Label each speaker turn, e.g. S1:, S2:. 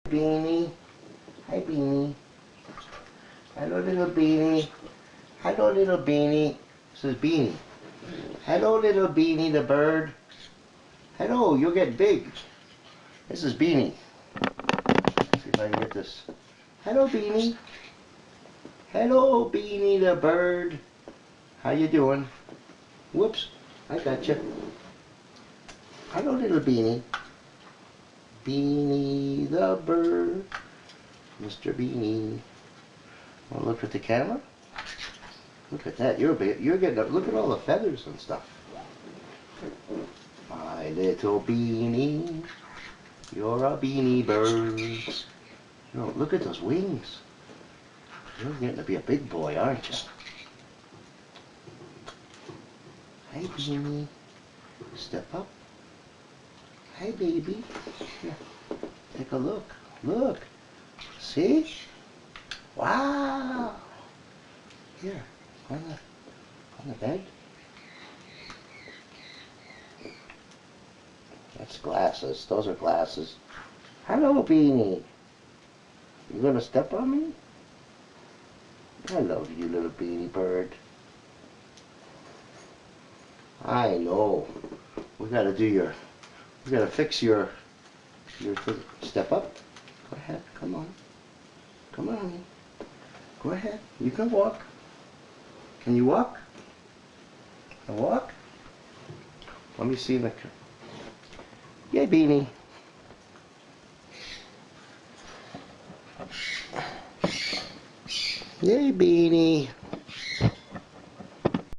S1: Beanie. Hi, Beanie. Hello, little Beanie. Hello, little Beanie. This is Beanie. Hello, little Beanie the bird. Hello, you'll get big. This is Beanie. Let's see if I can get this. Hello, Beanie. Hello, Beanie the bird. How you doing? Whoops, I got you. Hello, little Beanie. Beanie the bird. Mr. Beanie. Want to look at the camera? Look at that. You're getting a, look at all the feathers and stuff. My little Beanie. You're a beanie bird. You know, look at those wings. You're getting to be a big boy, aren't you? Hey, Beanie. Step up. Hey, baby. Here. Take a look. Look. See? Wow. Here. On the bed. That's glasses. Those are glasses. Hello, Beanie. You gonna step on me? I love you, little beanie bird. I know. We gotta fix your step up. Go ahead, come on. Come on, honey. Go ahead. You can walk. Can you walk? Can you walk? Let me see the. Yay, Beanie. Yay, Beanie.